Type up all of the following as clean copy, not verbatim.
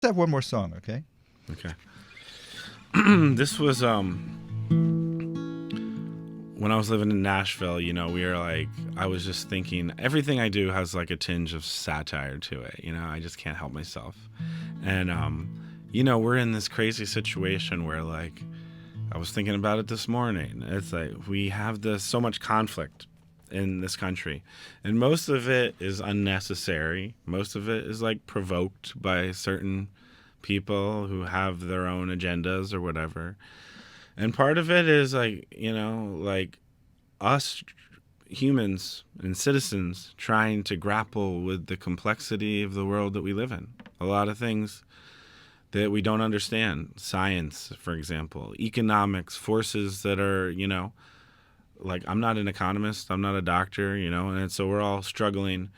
have one more song, okay? Okay. This was when I was living in Nashville, we were like, I was just thinking everything I do has like a tinge of satire to it. I just can't help myself. And, we're in this crazy situation where like, I was thinking about it this morning. It's like we have so much conflict in this country, and most of it is unnecessary. Most of it is like provoked by certain people who have their own agendas or whatever. And part of it is like, like us humans and citizens trying to grapple with the complexity of the world that we live in. A lot of things that we don't understand. Science, for example, economics, forces that are, like I'm not an economist, I'm not a doctor, and so we're all struggling.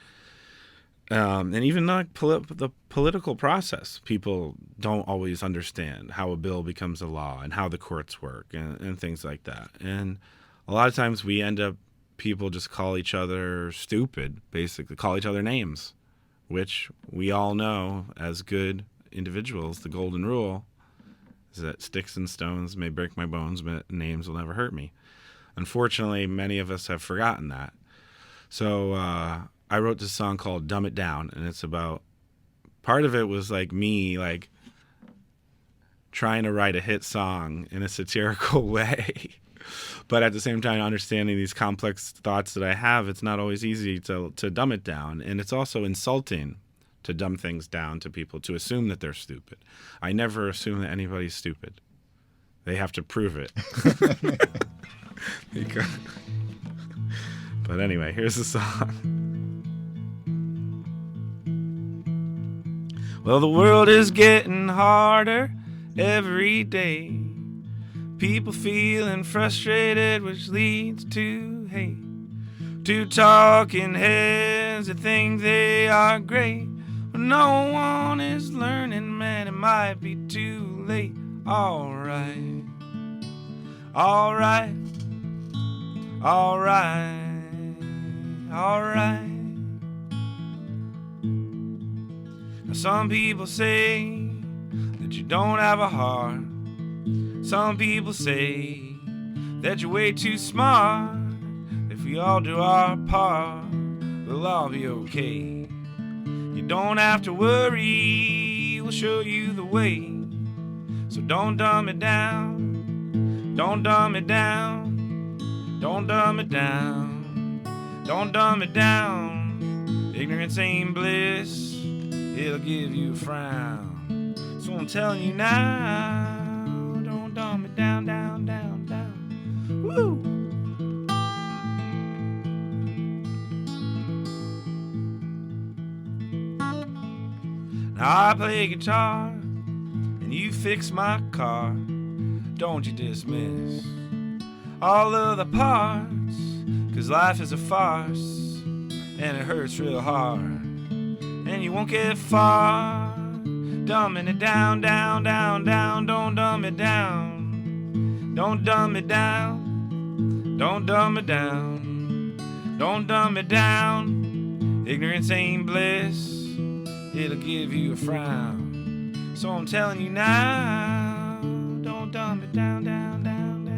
And even like the political process, people don't always understand how a bill becomes a law and how the courts work and things like that. And a lot of times people just call each other stupid, basically call each other names, which we all know as good individuals, the golden rule is that sticks and stones may break my bones, but names will never hurt me. Unfortunately, many of us have forgotten that. So I wrote this song called Dumb It Down, and it's about, part of it was like me like trying to write a hit song in a satirical way. But at the same time, understanding these complex thoughts that I have, it's not always easy to dumb it down. And it's also insulting to dumb things down to people, to assume that they're stupid. I never assume that anybody's stupid. They have to prove it. But anyway, here's the song. Well, the world is getting harder every day. People feeling frustrated, which leads to hate. To talking heads that think they are great. But no one is learning, man, it might be too late. Alright, alright, alright, alright. Now some people say that you don't have a heart. Some people say that you're way too smart. If we all do our part, we'll all be okay. You don't have to worry, we'll show you the way. So don't dumb it down, don't dumb it down, don't dumb it down, don't dumb it down. Ignorance ain't bliss, it'll give you a frown. So I'm telling you now, don't dumb it down, down, down, down. Woo! Now I play guitar and you fix my car. Don't you dismiss all of the parts, 'cause life is a farce and it hurts real hard, and you won't get far dumbing it down, down, down, down. Don't dumb it down, don't dumb it down, don't dumb it down, don't dumb it down. Ignorance ain't bliss, it'll give you a frown. So I'm telling you now, don't dumb it down, down, down, down.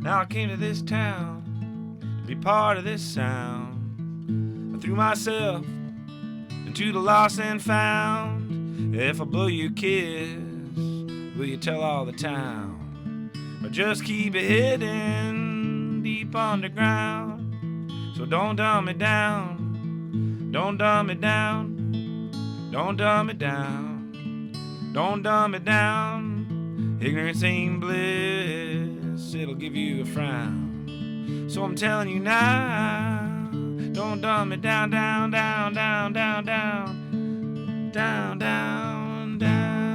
Now I came to this town to be part of this sound. I threw myself into the lost and found. If I blow your kiss, will you tell all the town? Or just keep it hidden deep underground? So don't dumb it down, don't dumb it down, don't dumb it down, don't dumb it down. Ignorance ain't bliss, it'll give you a frown. So I'm telling you now, don't dumb it down, down, down, down, down, down, down, down, down.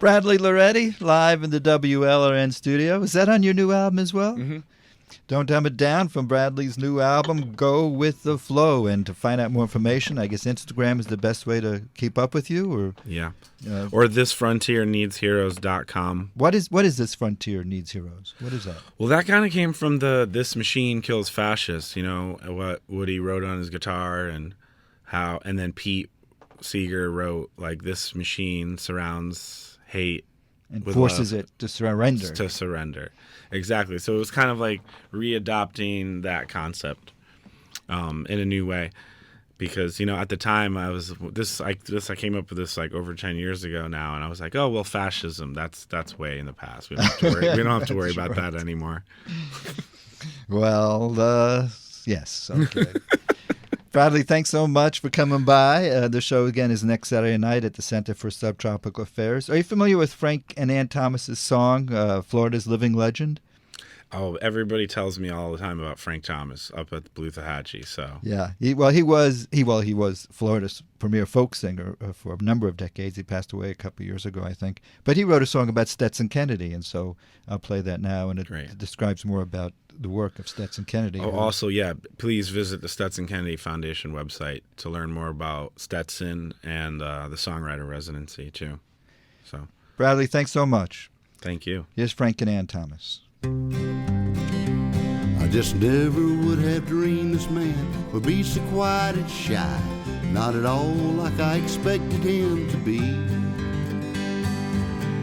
Bradley Lauretti, live in the WLRN studio. Is that on your new album as well? Mm-hmm. Don't Dumb It Down from Bradley's new album, Go With The Flow. And to find out more information, I guess Instagram is the best way to keep up with you? Or or thisfrontierneedsheroes.com. What is This Frontier Needs Heroes? What is that? Well, that kind of came from the This Machine Kills Fascists, what Woody wrote on his guitar and then Pete Seeger wrote, like, this machine surrounds hate and forces it to surrender. To surrender. Exactly. So it was kind of like readopting that concept in a new way. Because, at the time I came up with this like over 10 years ago now, and I was like, oh, well, fascism, that's way in the past. We don't have to worry about that anymore. Well, yes. Okay. Bradley, thanks so much for coming by. The show, again, is next Saturday night at the Center for Subtropical Affairs. Are you familiar with Frank and Ann Thomas's song, Florida's Living Legend? Oh, everybody tells me all the time about Frank Thomas up at the Bluthahatchee. So yeah, he was Florida's premier folk singer for a number of decades. He passed away a couple of years ago, I think. But he wrote a song about Stetson Kennedy, and so I'll play that now. And it describes more about the work of Stetson Kennedy. Oh, also, please visit the Stetson Kennedy Foundation website to learn more about Stetson and the songwriter residency too. So, Bradley, thanks so much. Thank you. Here's Frank and Ann Thomas. I just never would have dreamed this man would be so quiet and shy, not at all like I expected him to be.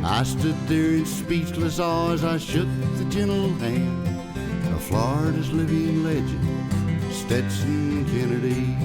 I stood there in speechless awe as I shook the gentle hand of Florida's living legend, Stetson Kennedy.